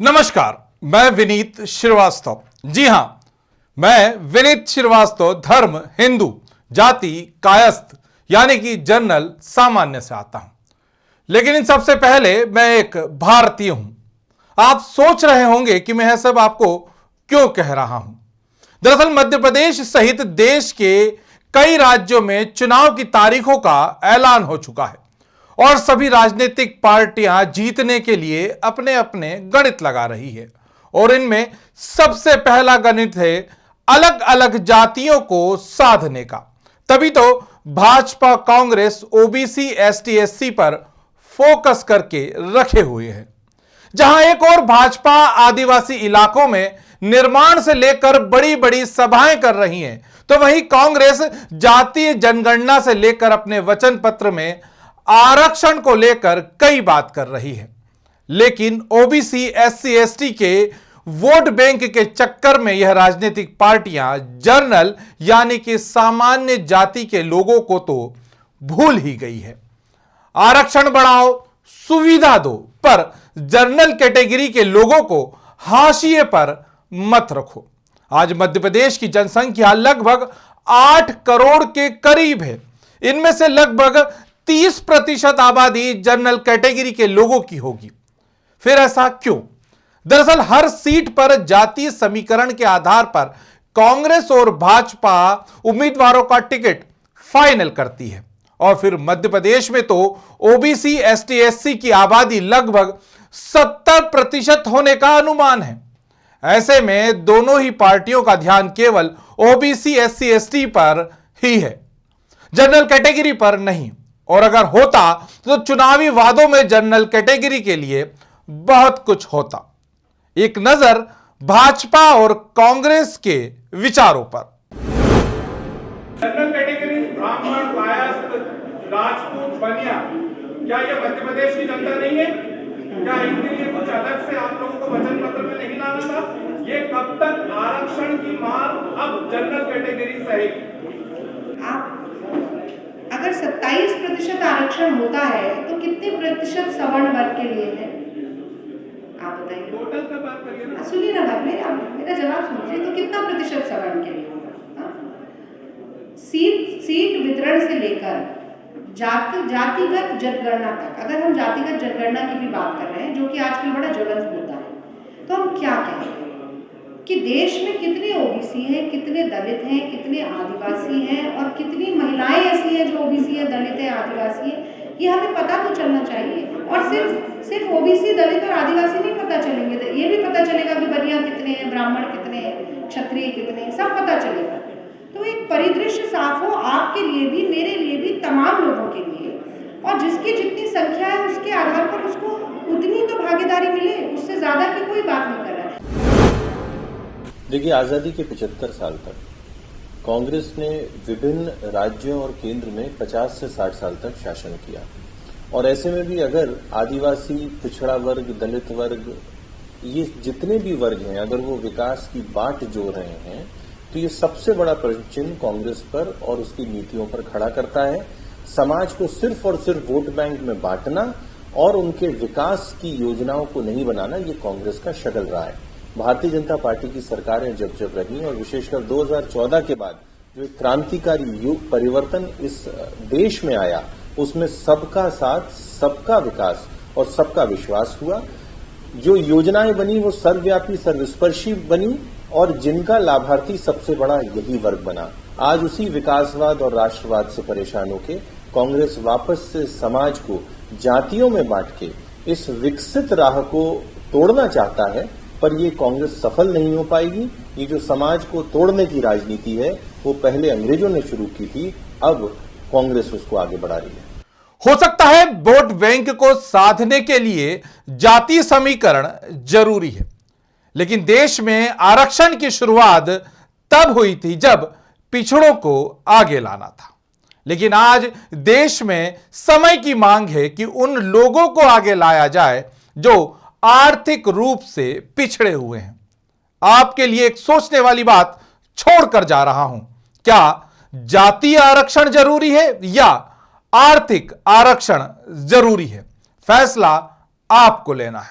नमस्कार, मैं विनीत श्रीवास्तव। जी हां, मैं विनीत श्रीवास्तव धर्म हिंदू, जाति कायस्थ यानी कि जनरल सामान्य से आता हूं। लेकिन इन सबसे पहले मैं एक भारतीय हूं। आप सोच रहे होंगे कि मैं यह सब आपको क्यों कह रहा हूं। दरअसल मध्य प्रदेश सहित देश के कई राज्यों में चुनाव की तारीखों का ऐलान हो चुका है और सभी राजनीतिक पार्टियां जीतने के लिए अपने अपने गणित लगा रही है। और इनमें सबसे पहला गणित है अलग अलग जातियों को साधने का। तभी तो Bhajpa Congress OBC ST SC पर फोकस करके रखे हुए है। जहां एक और भाजपा आदिवासी इलाकों में निर्माण से लेकर बड़ी बड़ी सभाएं कर रही है, तो वहीं कांग्रेस जातीय जनगणना से लेकर अपने वचन पत्र में आरक्षण को लेकर कई बात कर रही है। लेकिन ओबीसी एससी एसटी के वोट बैंक के चक्कर में यह राजनीतिक पार्टियां जनरल यानी कि सामान्य जाति के लोगों को तो भूल ही गई है। आरक्षण बढ़ाओ, सुविधा दो, पर जनरल कैटेगरी के लोगों को हाशिए पर मत रखो। आज मध्य प्रदेश की जनसंख्या लगभग 8 करोड़ के करीब है। इनमें से लगभग 30% आबादी जनरल कैटेगरी के लोगों की होगी। फिर ऐसा क्यों? दरअसल हर सीट पर जातीय समीकरण के आधार पर कांग्रेस और भाजपा उम्मीदवारों का टिकट फाइनल करती है। और फिर मध्य प्रदेश में तो ओबीसी एसटी एससी की आबादी लगभग 70% होने का अनुमान है। ऐसे में दोनों ही पार्टियों का ध्यान केवल ओबीसी एससी एसटी पर ही है, जनरल कैटेगरी पर नहीं। और अगर होता तो चुनावी वादों में जनरल कैटेगरी के लिए बहुत कुछ होता। एक नजर भाजपा और कांग्रेस के विचारों पर। जनरल कैटेगरी ब्राह्मण, कायस्थ, राजपूत, बनिया, क्या ये मध्य प्रदेश की जनता नहीं है? क्या इनके लिए कुछ अलग से आप लोगों को वचन पत्र में नहीं लाना था? ये कब तक आरक्षण की मांग अब जनरल कैटेगरी सहेगी? आप अगर 27% आरक्षण होता है तो कितने प्रतिशत सवर्ण वर्ग के लिए है? आप बताइए। टोटल का बात करिए ना। सुनिए ना बात, मेरा जवाब सुनिए। तो कितना प्रतिशत सवर्ण के लिए होगा? सीट वितरण से लेकर जातिगत जनगणना तक, अगर हम जातिगत जनगणना की भी बात कर रहे हैं, जो कि आजकल बड़ा ज्वलंत मुद्दा है, तो हम क्या कहें कि देश में कितने ओबीसी हैं, कितने दलित हैं, कितने आदिवासी हैं और कितनी महिलाएं ऐसी हैं जो ओबीसी है, दलित है, आदिवासी है, ये हमें पता तो चलना चाहिए। और सिर्फ ओबीसी, दलित और आदिवासी नहीं पता चलेंगे, तो ये भी पता चलेगा कि बनिया कितने हैं, ब्राह्मण कितने हैं, क्षत्रिय कितने हैं, सब पता चलेगा। तो एक परिदृश्य साफ हो आपके लिए भी, मेरे लिए भी, तमाम लोगों के लिए, और जिसकी जितनी संख्या है उसके आधार पर उसको उतनी तो भागीदारी मिले, उससे ज्यादा की कोई बात नहीं कर रहा है। देखिए, आजादी के 75 साल तक कांग्रेस ने विभिन्न राज्यों और केंद्र में 50 से 60 साल तक शासन किया। और ऐसे में भी अगर आदिवासी, पिछड़ा वर्ग, दलित वर्ग, ये जितने भी वर्ग हैं, अगर वो विकास की बाट जो रहे हैं, तो ये सबसे बड़ा प्रश्न चिन्ह कांग्रेस पर और उसकी नीतियों पर खड़ा करता है। समाज को सिर्फ और सिर्फ वोट बैंक में बांटना और उनके विकास की योजनाओं को नहीं बनाना, ये कांग्रेस का शगल रहा है। भारतीय जनता पार्टी की सरकारें जब रही और विशेषकर 2014 के बाद जो एक क्रांतिकारी युग परिवर्तन इस देश में आया, उसमें सबका साथ, सबका विकास और सबका विश्वास हुआ। जो योजनाएं बनी वो सर्वव्यापी, सर्वस्पर्शी बनी और जिनका लाभार्थी सबसे बड़ा यही वर्ग बना। आज उसी विकासवाद और राष्ट्रवाद से परेशान होकर कांग्रेस वापस से समाज को जातियों में बांट के इस विकसित राह को तोड़ना चाहता है, पर ये कांग्रेस सफल नहीं हो पाएगी। ये जो समाज को तोड़ने की राजनीति है वो पहले अंग्रेजों ने शुरू की थी, अब कांग्रेस उसको आगे बढ़ा रही है। हो सकता है वोट बैंक को साधने के लिए जातीय समीकरण जरूरी है, लेकिन देश में आरक्षण की शुरुआत तब हुई थी जब पिछड़ों को आगे लाना था। लेकिन आज देश में समय की मांग है कि उन लोगों को आगे लाया जाए जो आर्थिक रूप से पिछड़े हुए हैं। आपके लिए एक सोचने वाली बात छोड़कर जा रहा हूं। क्या जातीय आरक्षण जरूरी है या आर्थिक आरक्षण जरूरी है? फैसला आपको लेना है।